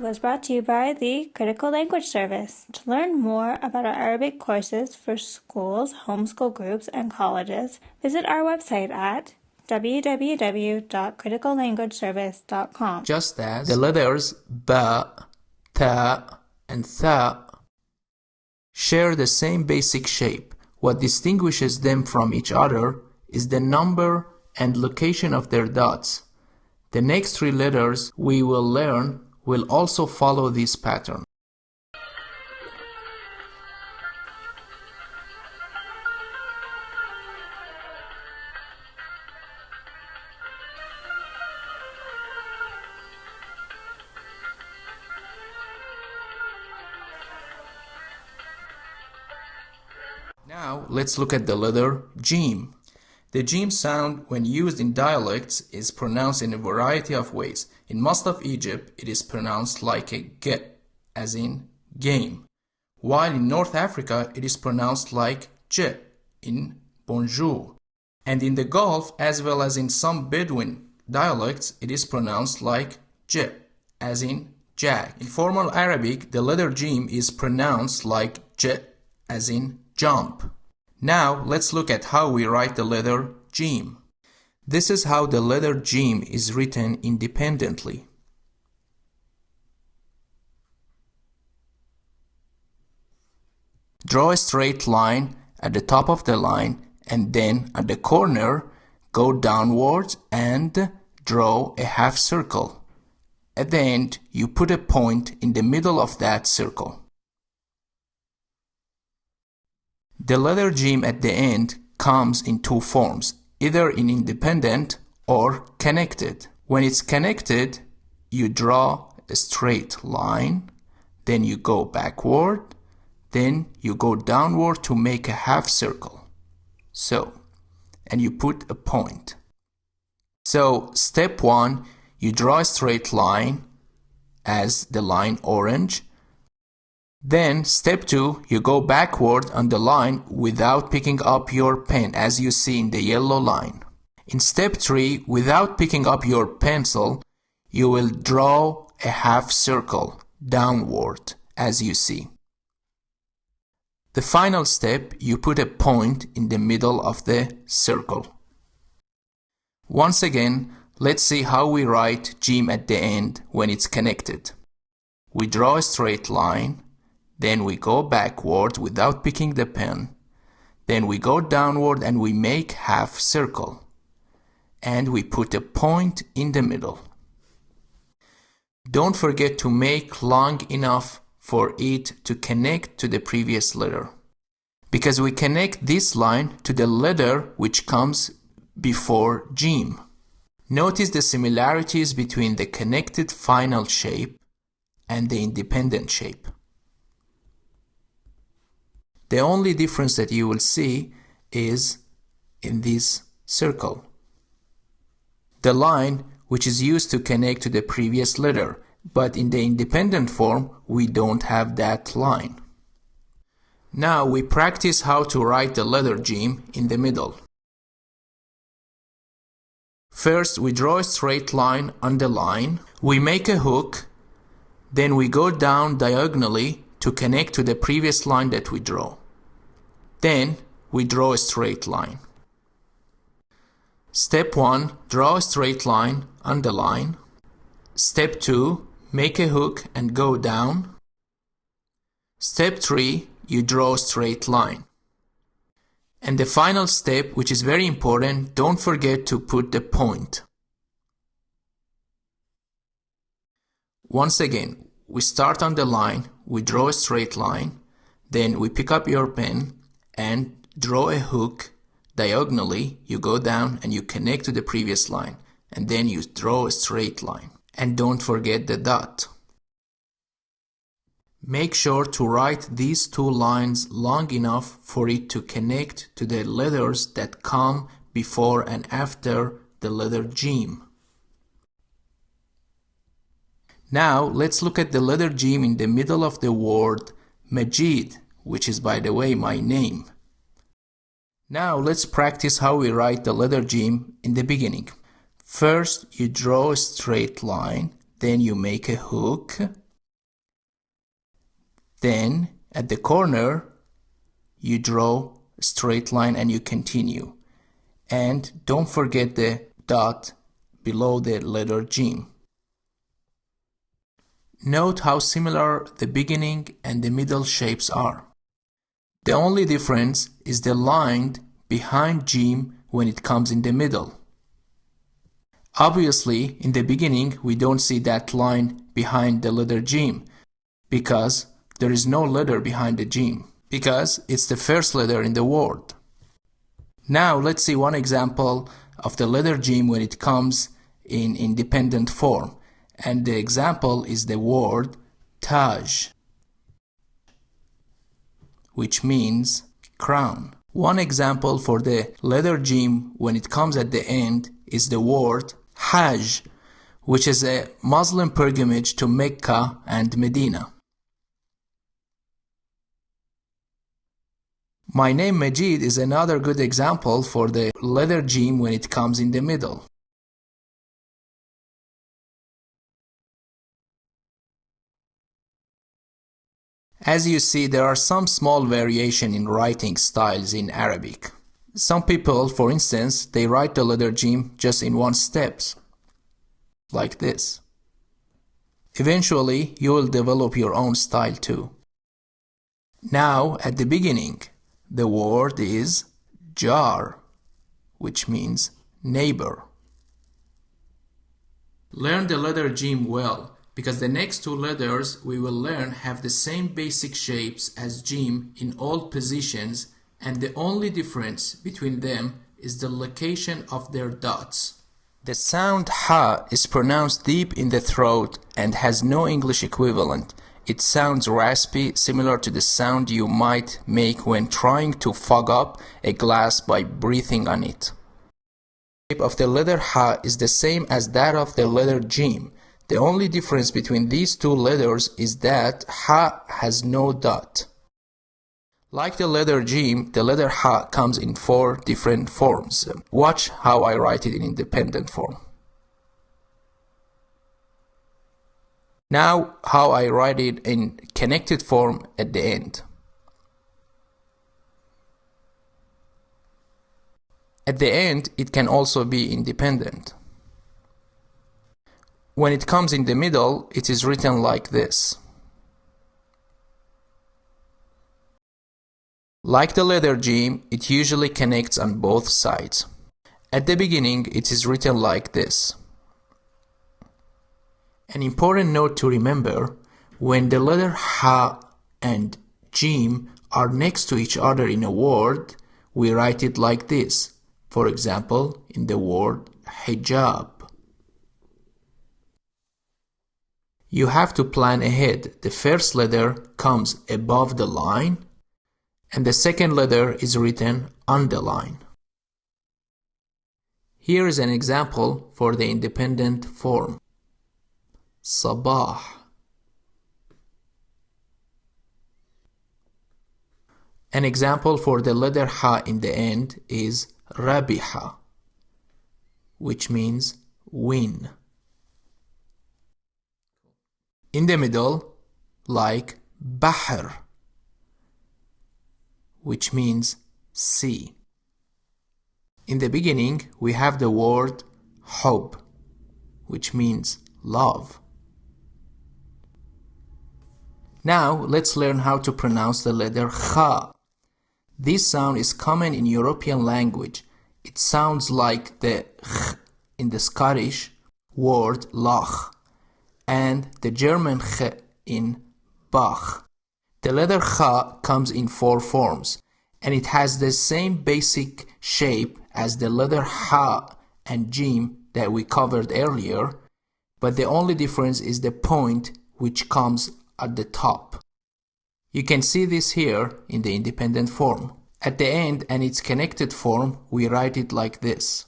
was brought to you by the Critical Language Service. To learn more about our Arabic courses for schools, homeschool groups, and colleges, visit our website at www.criticallanguageservice.com. Just as the letters Ba, Ta, and Tha share the same basic shape, what distinguishes them from each other is the number and location of their dots. The next three letters we will learn will also follow this pattern. Now let's look at the letter Jim. The Jim sound, when used in dialects, is pronounced in a variety of ways. In most of Egypt, it is pronounced like a G, as in game, while in North Africa, it is pronounced like J, in bonjour. And in the Gulf, as well as in some Bedouin dialects, it is pronounced like J, as in jack. In formal Arabic, the letter Jim is pronounced like J, as in jump. Now let's look at how we write the letter Jim. This is how the letter Jim is written independently. Draw a straight line at the top of the line, and then at the corner go downwards and draw a half circle. At the end, you put a point in the middle of that circle. The letter Jim at the end comes in two forms, either in independent or connected. When it's connected, you draw a straight line, then you go backward, then you go downward to make a half circle. So, and you put a point. So, step 1, you draw a straight line as the line orange. Then step 2, you go backward on the line without picking up your pen, as you see in the yellow line. In step 3, without picking up your pencil, you will draw a half circle downward, as you see. The final step, you put a point in the middle of the circle. Once again, let's see how we write Jim at the end when it's connected. We draw a straight line. Then we go backward without picking the pen. Then we go downward and we make half circle. And we put a point in the middle. Don't forget to make long enough for it to connect to the previous letter, because we connect this line to the letter which comes before Jim. Notice the similarities between the connected final shape and the independent shape. The only difference that you will see is in this circle, the line which is used to connect to the previous letter, but in the independent form we don't have that line. Now we practice how to write the letter Jim in the middle. First we draw a straight line on the line, we make a hook, then we go down diagonally to connect to the previous line that we draw. Then we draw a straight line. Step 1, draw a straight line on the line. Step 2, make a hook and go down. Step 3, you draw a straight line. And the final step, which is very important, don't forget to put the point. Once again, we start on the line, we draw a straight line, then we pick up your pen and draw a hook diagonally. You go down and you connect to the previous line, and then you draw a straight line. And don't forget the dot. Make sure to write these two lines long enough for it to connect to the letters that come before and after the letter Jim. Now let's look at the letter Jim in the middle of the word Majid, which is, by the way, my name. Now let's practice how we write the letter Jim in the beginning. First, you draw a straight line, then you make a hook, Then at the corner, you draw a straight line and you continue. And don't forget the dot below the letter Jim. Note how similar the beginning and the middle shapes are. The only difference is the line behind Jim when it comes in the middle. Obviously, in the beginning, we don't see that line behind the letter Jim because there is no letter behind the Jim, because it's the first letter in the word. Now let's see one example of the letter Jim when it comes in independent form. And the example is the word Taj, which means crown. One example for the letter Jim when it comes at the end is the word Hajj, which is a Muslim pilgrimage to Mecca and Medina. My name Majid is another good example for the letter Jim when it comes in the middle. As you see, there are some small variation in writing styles in Arabic. Some people, for instance, they write the letter Jim just in one step, like this. Eventually, you will develop your own style too. Now, at the beginning, the word is jar, which means neighbor. Learn the letter Jim well, because the next two letters we will learn have the same basic shapes as Jim in all positions, and the only difference between them is the location of their dots. The sound Ha is pronounced deep in the throat and has no English equivalent. It sounds raspy, similar to the sound you might make when trying to fog up a glass by breathing on it. The shape of the letter Ha is the same as that of the letter Jim. The only difference between these two letters is that Ha has no dot. Like the letter Jim, the letter Ha comes in 4 different forms. Watch how I write it in independent form. Now how I write it in connected form at the end. At the end, it can also be independent. When it comes in the middle, it is written like this. Like the letter Jim, it usually connects on both sides. At the beginning, it is written like this. An important note to remember, when the letter Ha and Jim are next to each other in a word, we write it like this. For example, in the word hijab. You have to plan ahead. The first letter comes above the line, and the second letter is written on the line. Here is an example for the independent form. Sabah. An example for the letter Ha in the end is Rabiha, which means win. In the middle, like Bahr, which means sea. In the beginning, we have the word Hub, which means love. Now, let's learn how to pronounce the letter Kha. This sound is common in European language. It sounds like the Ch in the Scottish word Lach and the German Ch in Bach. The letter Kha comes in 4 forms, and it has the same basic shape as the letter Ha and Jim that we covered earlier, but the only difference is the point which comes at the top. You can see this here in the independent form. At the end and its connected form, we write it like this.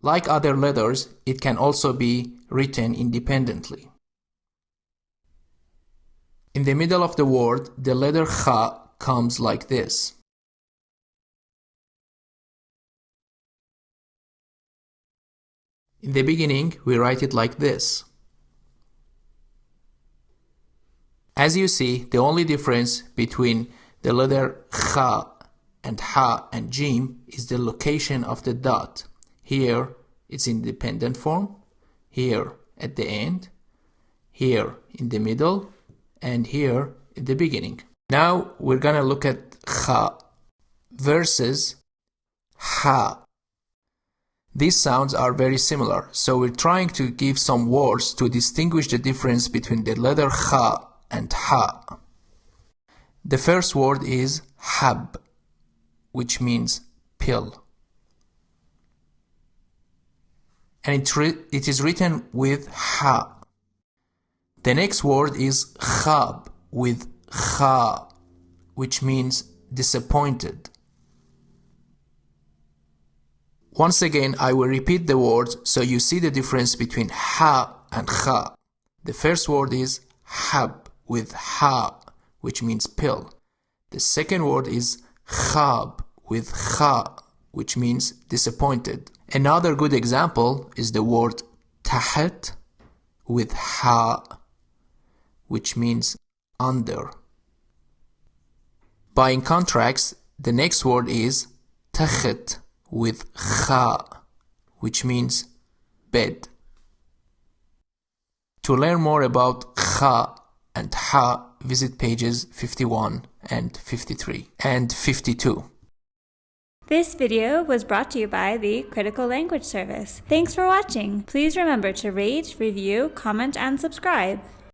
Like other letters, it can also be written independently. In the middle of the word, the letter Kha comes like this. In the beginning, we write it like this. As you see, the only difference between the letter Khaa and Ha and Jim is the location of the dot. Here it's in dependent form, here at the end, here in the middle, and here in the beginning. Now we're gonna look at Khaa versus Ha. These sounds are very similar, so we're trying to give some words to distinguish the difference between the letter Khaa and Ha. The first word is hab, which means pill. And it is written with Ha. The next word is khab with Khaa, which means disappointed. Once again, I will repeat the words so you see the difference between Ha and Kha. The first word is hab with Ha, which means pill. The second word is khab with Kha, which means disappointed. Another good example is the word tahat with Ha, which means under. By in contrast, the next word is takhat with Kha, which means bed. To learn more about Kha and Ha, visit pages 51 and 53 and 52. This video was brought to you by the Critical Language Service. Thanks for watching. Please remember to rate, review, comment, and subscribe.